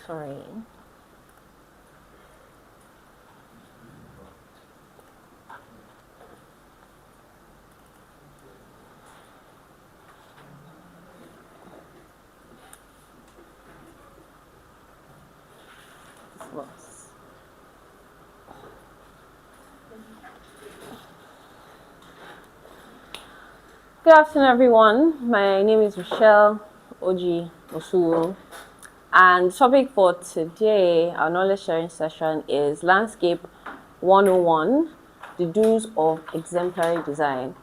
Sorry. Good afternoon, everyone. My name is Michelle Oji Osuwo, and the topic for today, our knowledge sharing session, is Landscape 101, the do's of exemplary design.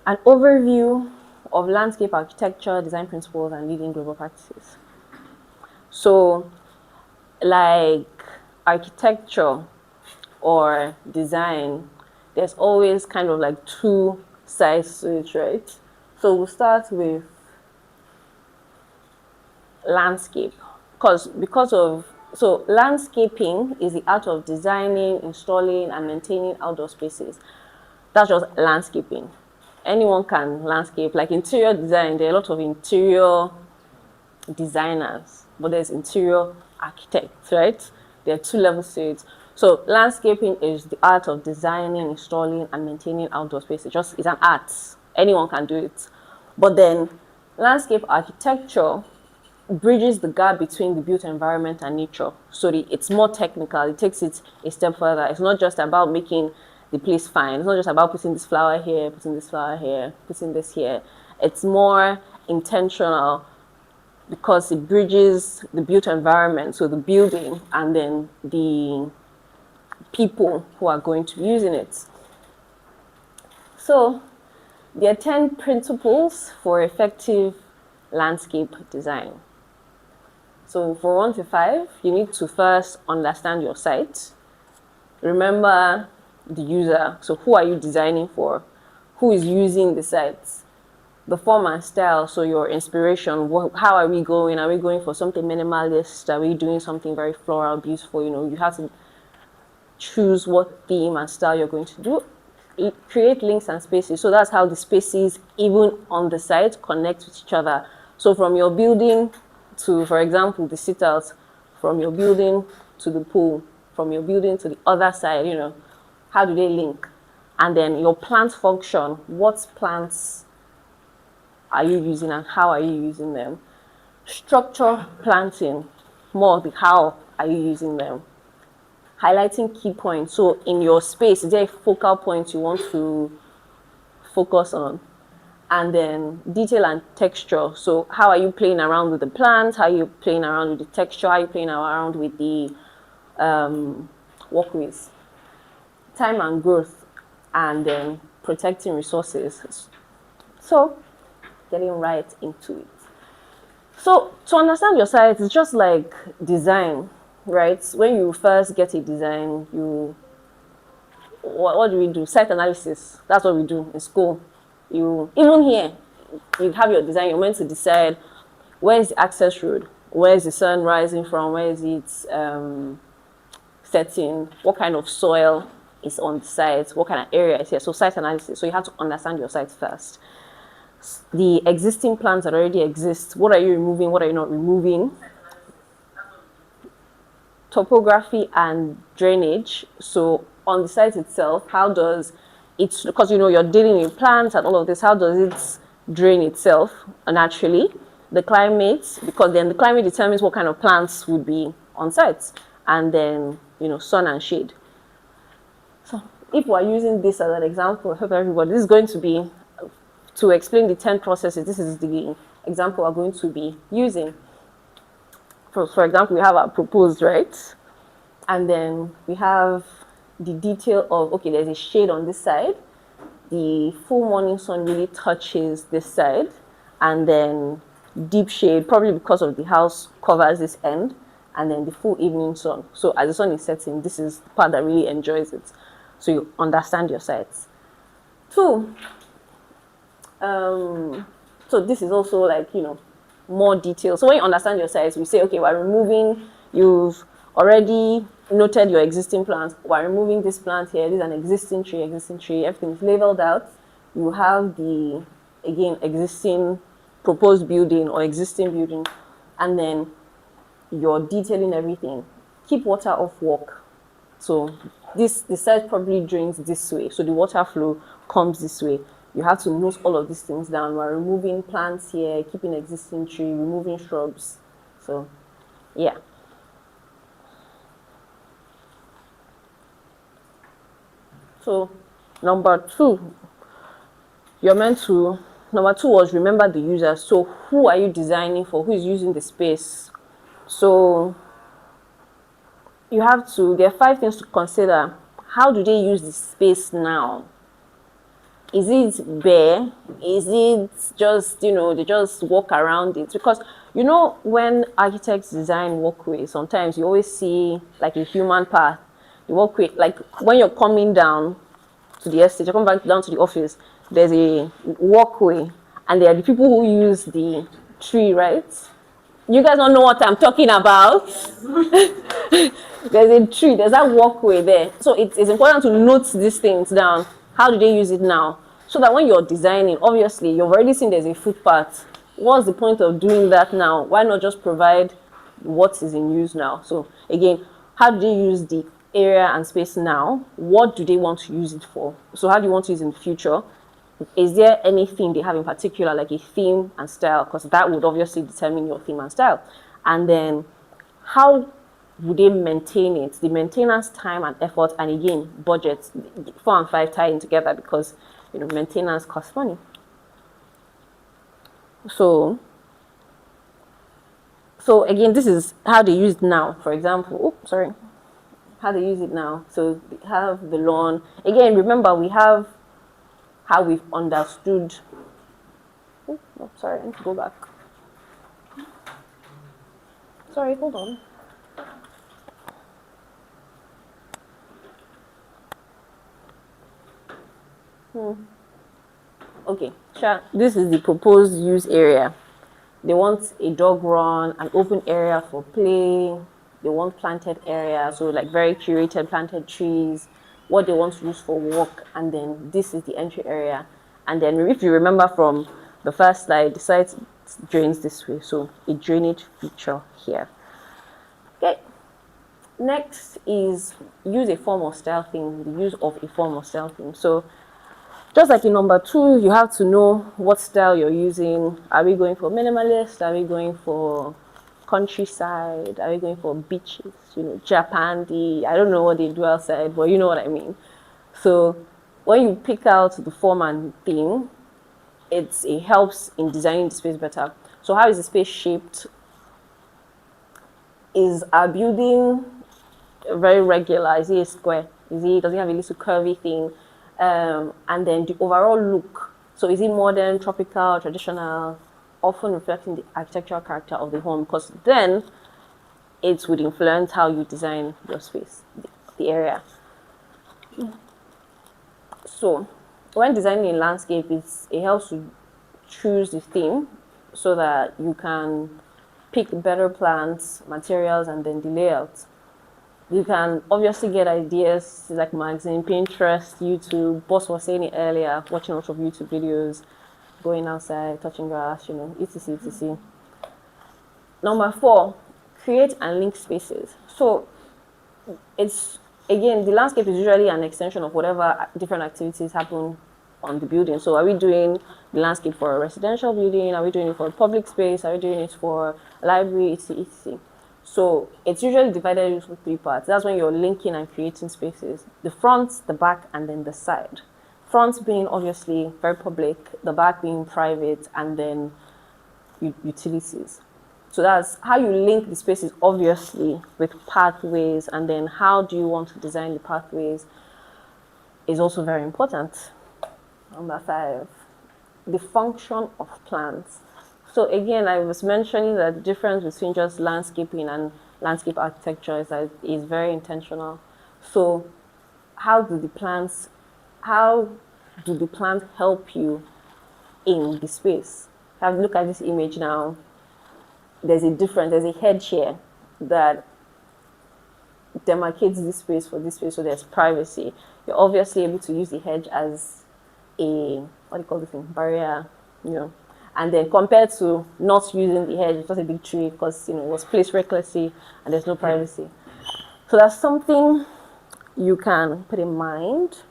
An overview of landscape architecture, design principles, and leading global practices. So, like architecture or design, there's always kind of like two sides to it, right? So we'll start with landscape, so landscaping is the art of designing, installing, and maintaining outdoor spaces. That's just landscaping. Anyone can landscape. Like interior design, there are a lot of interior designers, but there's interior architects, right? There are two levels to it. So landscaping is the art of designing, installing, and maintaining outdoor spaces. It's an art. Anyone can do it. But then landscape architecture bridges the gap between the built environment and nature. So it's more technical. It takes it a step further. It's not just about making the place fine. It's not just about putting this flower here, putting this flower here, putting this here. It's more intentional, because it bridges the built environment, so the building, and then the people who are going to be using it. So there are 10 principles for effective landscape design. So for 1 to 5, you need to first understand your site. Remember the user. So who are you designing for? Who is using the site? The form and style, so your inspiration. How are we going? Are we going for something minimalist? Are we doing something very floral, beautiful? You have to choose what theme and style you're going to do. Create links and spaces. So that's how the spaces, even on the site, connect with each other. So from your building to, for example, the sit-outs, from your building to the pool, from your building to the other side, how do they link? And then your plant function, what plants are you using and how are you using them? Structure planting, more the how are you using them? Highlighting key points. So in your space, is there a focal point you want to focus on? And then detail and texture. So how are you playing around with the plants? How are you playing around with the texture? How are you playing around with the walkways? Time and growth, and then protecting resources. So getting right into it. So to understand your site, it's just like design, right? When you first get a design, what do we do? Site analysis. That's what we do in school. Even here, you have your design. You're meant to decide where is the access road, where is the sun rising from, where is it setting, what kind of soil is on the site, what kind of area is here. So site analysis. So you have to understand your site first. The existing plants that already exist, what are you removing, what are you not removing? Topography and drainage. So on the site itself, how does it, because you're dealing with plants and all of this, how does it drain itself naturally? The climate, because then the climate determines what kind of plants would be on site, and then sun and shade. So if we're using this as an example, I hope everybody, this is going to be to explain the 10 processes. This is the example we're going to be using. For example, we have our proposed, right? And then we have the detail of, okay, there's a shade on this side. The full morning sun really touches this side. And then deep shade, probably because of the house, covers this end. And then the full evening sun. So as the sun is setting, this is the part that really enjoys it. So you understand your sites. 2, so this is also like, more detail. So when you understand your sites, we say, okay, we're removing, you've already noted your existing plants. We're removing this plant here. This is an existing tree, everything is labeled out. You have the, again, existing proposed building or existing building. And then you're detailing everything. Keep water off walk. So the site probably drains this way, so the water flow comes this way. You have to note all of these things down. We're removing plants here, keeping existing tree, removing shrubs. So yeah. So number two was remember the user. So who are you designing for? Who is using the space? So there are 5 things to consider. How do they use the space now? Is it bare? Is it just, they just walk around it? Because, when architects design walkways, sometimes you always see like a human path. The walkway, like when you're coming down to the estate, you're coming back down to the office, there's a walkway, and there are the people who use the tree, right? You guys don't know what I'm talking about. There's a tree, there's that walkway there. So it's important to note these things down. How do they use it now? So that when you're designing, obviously, you've already seen there's a footpath. What's the point of doing that now? Why not just provide what is in use now? So again, how do they use the area and space now? What do they want to use it for? So how do you want to use it in the future? Is there anything they have in particular, like a theme and style? Because that would obviously determine your theme and style. And then how would they maintain it? The maintenance, time and effort, and again, budget. 4 and 5 tie in together because maintenance costs money. So again, this is how they use it now. For example, how they use it now. So they have the lawn. Again, remember we have how we've understood. Oh, no, sorry, I need to go back. Sorry, hold on. Okay, sure. This is the proposed use area. They want a dog run, an open area for play. They want planted area, so like very curated planted trees. What they want to use for walk, and then this is the entry area. And then if you remember from the first slide, the site drains this way, so a drainage feature here. Okay. Next is use a form or style theme, the use of a form or style theme. So just like in number 2, you have to know what style you're using. Are we going for minimalist? Are we going for countryside? Are we going for beaches? Japandi. I don't know what they do outside, but you know what I mean. So when you pick out the form and theme, it helps in designing the space better. So how is the space shaped? Is our building very regular? Is it a square? Does it have a little curvy thing? And then the overall look. So is it modern, tropical, traditional, often reflecting the architectural character of the home? Because then it would influence how you design your space, the area. So when designing a landscape, it helps to choose the theme so that you can pick better plants, materials, and then the layout. You can obviously get ideas like magazine, Pinterest, YouTube. Boss was saying it earlier, watching lots of YouTube videos, going outside, touching grass, etc, etc. Number 4, create and link spaces. So it's, again, the landscape is usually an extension of whatever different activities happen on the building. So are we doing the landscape for a residential building? Are we doing it for a public space? Are we doing it for a library, etc, etc? So it's usually divided into 3 parts. That's when you're linking and creating spaces. The front, the back, and then the side. Front being obviously very public, the back being private, and then utilities. So that's how you link the spaces, obviously, with pathways, and then how do you want to design the pathways is also very important. Number 5, the function of plants. So again, I was mentioning that the difference between just landscaping and landscape architecture is that it's very intentional. So how do the plants help you in the space? Have a look at this image now. There's a hedge here that demarcates this space for this space, so there's privacy. You're obviously able to use the hedge as a, what do you call this thing, barrier, And then compared to not using the hedge, it's just a big tree because, you know, it was placed recklessly and there's no privacy. So that's something you can put in mind.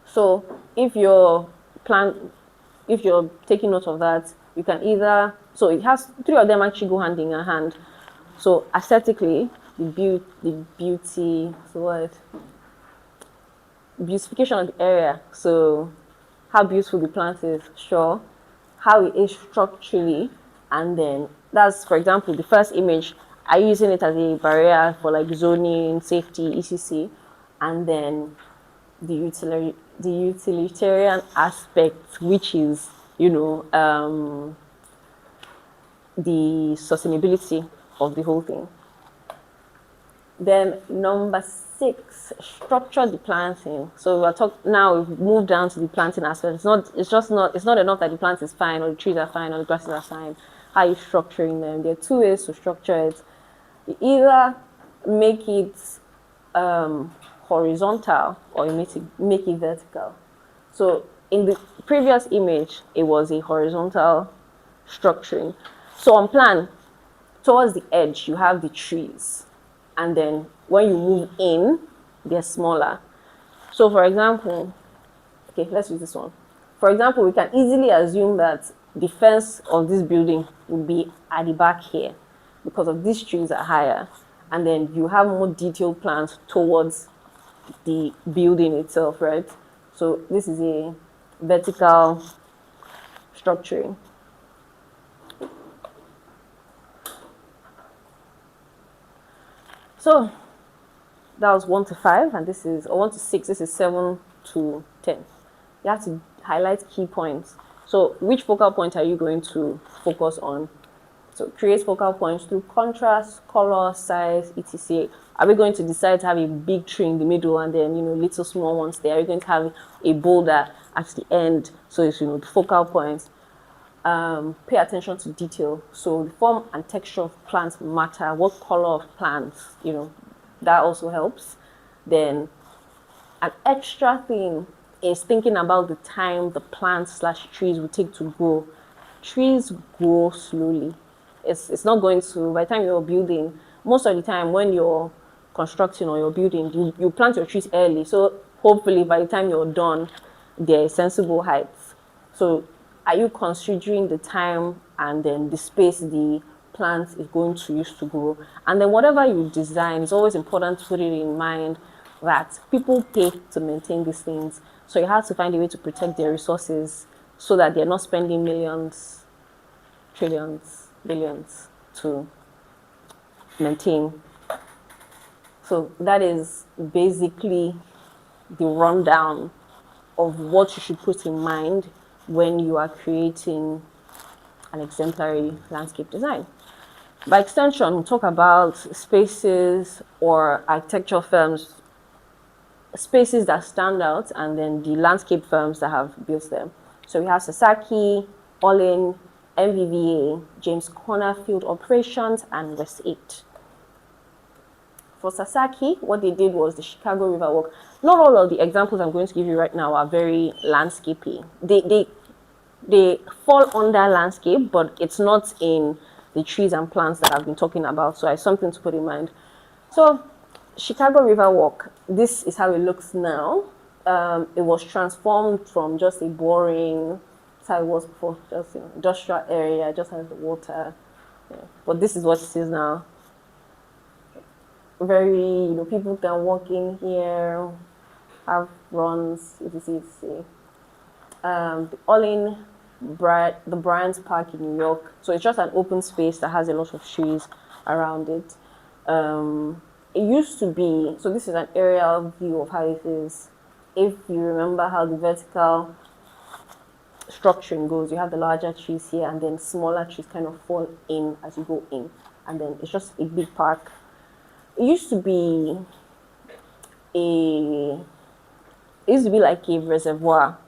So if you're taking note of that, you can either, so it has, three of them actually go hand in hand. So aesthetically, the beauty, so what? Beautification of the area. So how beautiful the plant is, sure. How it is structurally, and then that's, for example, the first image, are you using it as a barrier for like zoning, safety, etc. And then the utilitarian aspect, which is, you know, the sustainability of the whole thing. Then number 6, structure the planting. So we've moved down to the planting aspect. It's not enough that the plant is fine or the trees are fine or the grasses are fine. How are you structuring them? There are 2 ways to structure it. You either make it horizontal or you make it vertical. So in the previous image, it was a horizontal structuring. So on plan, towards the edge, you have the trees. And then when you move in, they're smaller. So for example, okay, let's use this one. For example, we can easily assume that the fence of this building would be at the back here because of these trees are higher. And then you have more detailed plans towards the building itself, right? So this is a vertical structuring. So that was 1 to 5, and this is, or 1 to 6, this is 7 to 10. You have to highlight key points. So which focal point are you going to focus on? So create focal points through contrast, color, size, etc. Are we going to decide to have a big tree in the middle and then, you know, little small ones there? Are you going to have a boulder at the end? So it's, you know, the focal points. Pay attention to detail. So the form and texture of plants matter. What color of plants, you know, that also helps. Then an extra thing is thinking about the time the plants/trees will take to grow. Trees grow slowly. It's not going to, by the time you're building, most of the time when you're constructing or you're building, you plant your trees early. So hopefully by the time you're done, they're sensible heights. So are you considering the time and then the space the plant is going to use to grow? And then whatever you design, it's always important to put it in mind that people pay to maintain these things. So you have to find a way to protect their resources so that they're not spending millions, trillions, billions to maintain. So that is basically the rundown of what you should put in mind when you are creating an exemplary landscape design. By extension, we'll talk about spaces or architectural firms, spaces that stand out, and then the landscape firms that have built them. So we have Sasaki, Olin, MVVA, James Conner Field Operations, and West 8. For Sasaki, what they did was the Chicago River Walk. Not all of the examples I'm going to give you right now are very landscapey. They fall under landscape, but it's not in the trees and plants that I've been talking about. So it's something to put in mind. So Chicago River Walk, this is how it looks now. It was transformed from just a boring, that's how it was before, just, you know, industrial area, just has the water. Yeah. But this is what it is now. Very, you know, people can walk in here, have runs, etc. The Olin, the Bryant Park in New York. So it's just an open space that has a lot of trees around it. It used to be, so this is an aerial view of how it is. If you remember how the vertical structuring goes, you have the larger trees here and then smaller trees kind of fall in as you go in. And then it's just a big park. It used to be like a reservoir,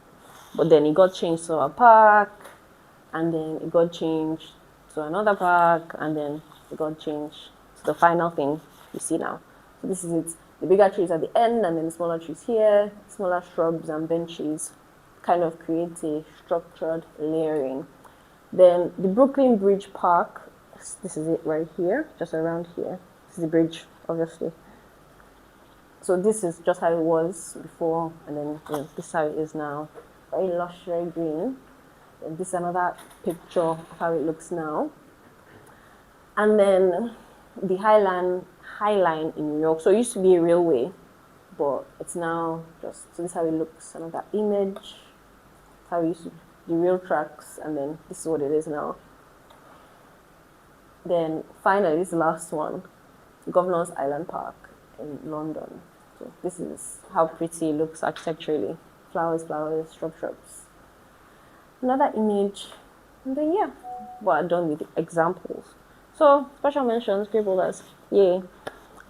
but then it got changed to a park, and then it got changed to another park, and then it got changed to the final thing you see now. So this is it. The bigger trees at the end, and then the smaller trees here, smaller shrubs and benches. kind of create a structured layering. Then the Brooklyn Bridge Park, this is it right here, just around here. This is the bridge, obviously. So this is just how it was before, and then this is how it is now. Very lush, very green. And this is another picture of how it looks now. And then the High Line in New York. So it used to be a railway, but it's now just, so this is how it looks. Another image, how it used to, the rail tracks, and then this is what it is now. Then finally, this last one, Governor's Island Park in London. So this is how pretty it looks architecturally. Flowers, shrubs. Another image, and then yeah, we're done with the examples. So special mentions, GreyBoulders, yay.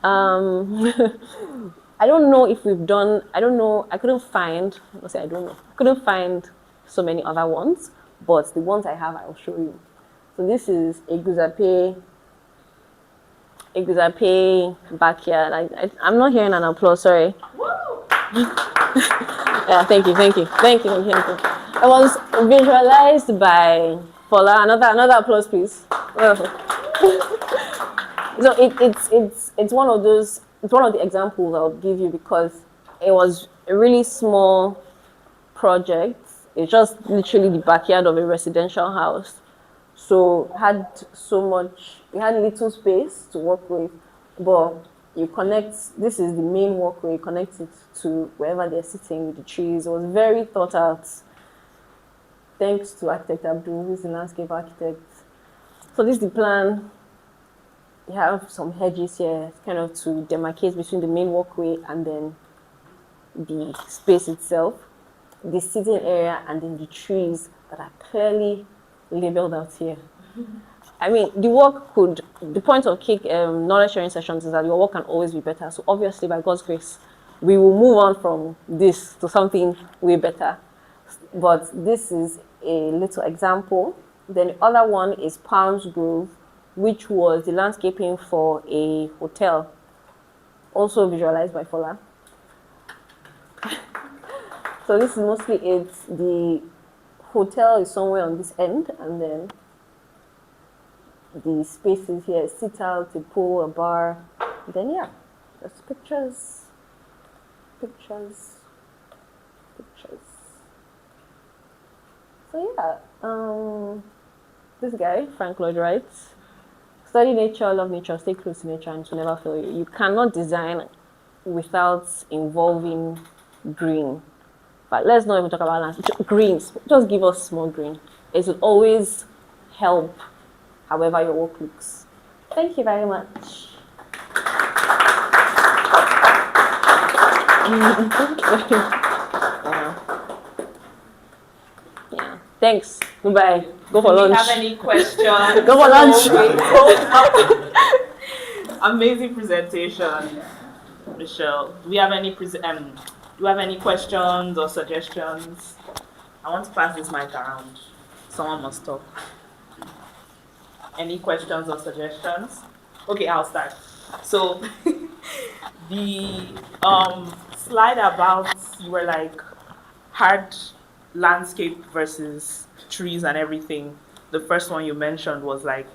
I don't know if we've done, I couldn't find so many other ones, but the ones I have, I will show you. So this is a Guzape backyard. I'm not hearing an applause, sorry. Yeah, thank you. It was visualized by Fola. Another applause, please. So it's one of those. It's one of the examples I'll give you because it was a really small project. It's just literally the backyard of a residential house. So it had little space to work with, but you connect, this is the main walkway, you connect it to wherever they're sitting with the trees. It was very thought out. Thanks to architect Abdul, who's the landscape architect. So this is the plan. You have some hedges here, kind of to demarcate between the main walkway and then the space itself, the sitting area, and then the trees that are clearly labeled out here. I mean, the point of knowledge sharing sessions is that your work can always be better. So obviously, by God's grace, we will move on from this to something way better. But this is a little example. Then the other one is Palms Grove, which was the landscaping for a hotel, also visualized by Fola. So this is mostly it. The hotel is somewhere on this end, and then the spaces here, sit out, a pool, a bar. Then yeah, just pictures. So yeah, this guy, Frank Lloyd Wright, study nature, love nature, stay close to nature, and to never fail you. You cannot design without involving green. But let's not even talk about landscape. Greens, just give us small green. It will always help however your work looks. Thank you very much. Yeah. Thanks. Goodbye. Go for lunch. Do you have any questions? Go for lunch. Amazing presentation, Michelle. Do we have any questions or suggestions? I want to pass this mic around. Someone must talk. Any questions or suggestions? Okay, I'll start. So the slide about, you were like hard landscape versus trees and everything. The first one you mentioned was like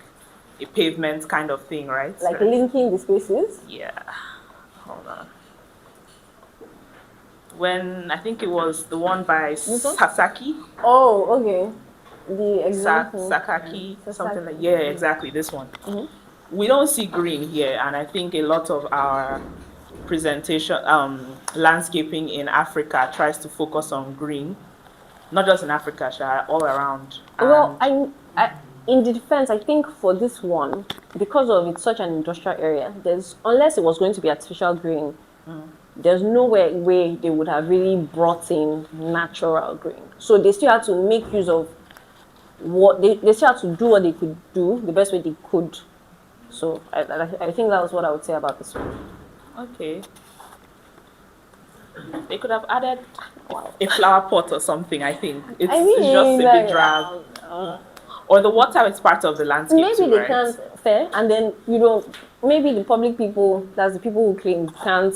a pavement kind of thing, right? Like linking the spaces? Yeah. Hold on. When I think it was the one by Sasaki. Oh, okay. The example. Sakaki, something like, yeah, exactly, this one. Mm-hmm. We don't see green here, and I think a lot of our presentation, landscaping in Africa tries to focus on green, not just in Africa, all around. Well, in the defense, I think for this one, because of it's such an industrial area, unless it was going to be artificial green, there's no way they would have really brought in natural green. So they still had to make use of what they still had to do what they could do the best way they could. So I think that was what I would say about this one. Okay. They could have added a flower pot or something, I think. It's just a big drag. Or the water is part of the landscape. Maybe too, they right? can't, fair, and then, maybe the public people, that's the people who claim, can't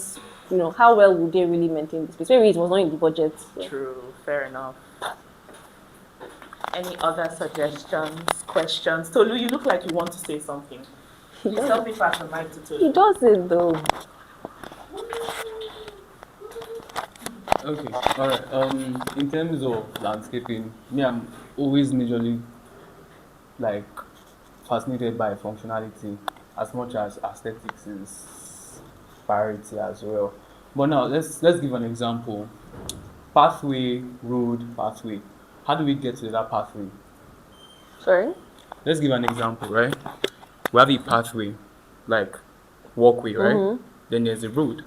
how well would they really maintain this space? Maybe it was not in the budget. Yeah. True, fair enough. Any other suggestions, questions? Tolu, you look like you want to say something. Please help me pass the mic to Tolu. He does it though. Okay, all right. In terms of landscaping, me, I'm always majorly like fascinated by functionality as much as aesthetics is priority as well. But now let's give an example. Pathway, road, pathway. How do we get to that pathway? Sorry? Let's give an example, right? We have a pathway, like walkway, right? Then there's a road,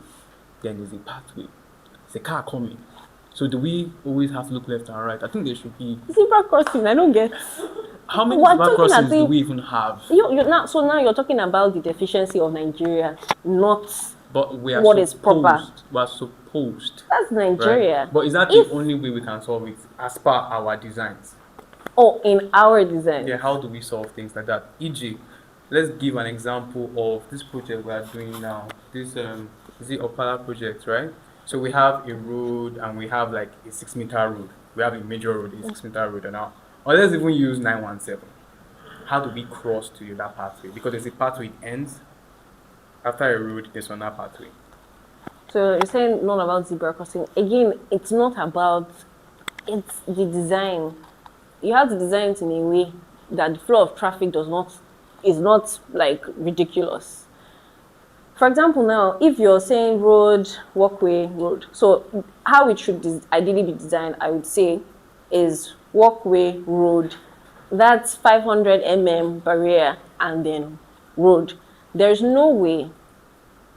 then there's a pathway. It's a car coming. So do we always have to look left and right? I think there should be. Zebra crossing, I don't get. How many We're zebra talking crossings as do if- we even have? So now you're talking about the deficiency of Nigeria, not But we are what is supposed, proper. we are supposed. That's Right? Nigeria. But is that If- the only way we can solve it as per our designs? Oh, in our design. Yeah, how do we solve things like that? E.g., let's give an example of this project we are doing now. This is the Opala project, right? So we have a road and we have like a 6-meter road. We have a major road, a 6-meter road, and now. Or let's even use 917. How do we cross to that pathway? Because there's a pathway, it ends. After a road, there's another pathway. So you're saying not about zebra crossing. Again, it's not about, it's the design. You have to design it in a way that the flow of traffic is not like ridiculous. For example, now, if you're saying road, walkway, road, so how it should ideally be designed, I would say, is walkway, road. That's 500 barrier and then road. There's no way,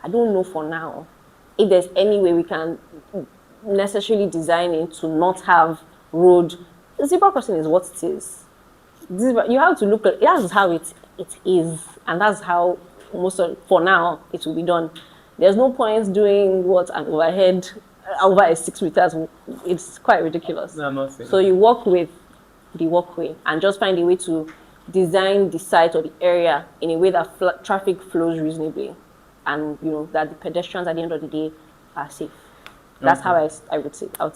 I don't know for now, if there's any way we can necessarily design it to not have road. Zebra crossing is what it is. You have to look at, that's how it is, and that's how for now it will be done. There's no point doing what an overhead over a 6 meters. It's quite ridiculous. No, I'm not saying. So you work with the walkway and just find a way to design the site or the area in a way that traffic flows reasonably, and that the pedestrians at the end of the day are safe. That's how I would say it. All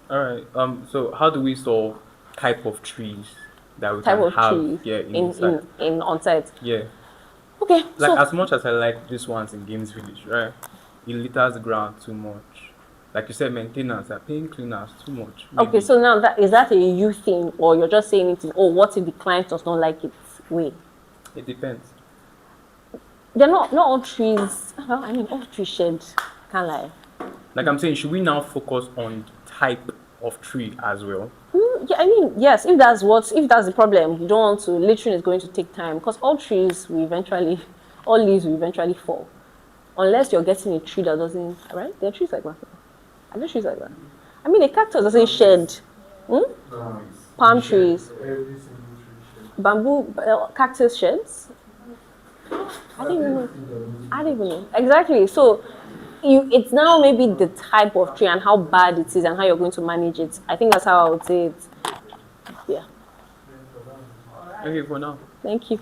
right. So how do we solve type of trees that we Type can of have? trees Yeah, inside. in on site. Yeah. Okay, Like so as much as I like these ones in Games Village, right? It litters the ground too much. Like you said, maintenance, they're paying cleaners too much. okay, maybe. so now is that a you thing, or you're just saying it is? Oh, what if the client does not like its way? It depends. They're not all trees. Well, I mean, all tree sheds. Can't lie. Like I'm saying, should we now focus on type of tree as well? Yeah, I mean, yes. If that's the problem, you don't want to. Literally, it's going to take time because all leaves will eventually fall, unless you're getting a tree that doesn't. Right? There are trees like that. Are there trees like that? I mean, a cactus doesn't shed. Palm trees, bamboo, cactus sheds. I don't even know. Exactly. So it's now maybe the type of tree and how bad it is and how you're going to manage it. I think that's how I would say it. Yeah. Okay, for now. Thank you.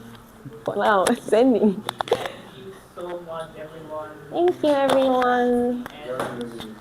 For now, sending. Thank you so much, everyone. Thank you, everyone. And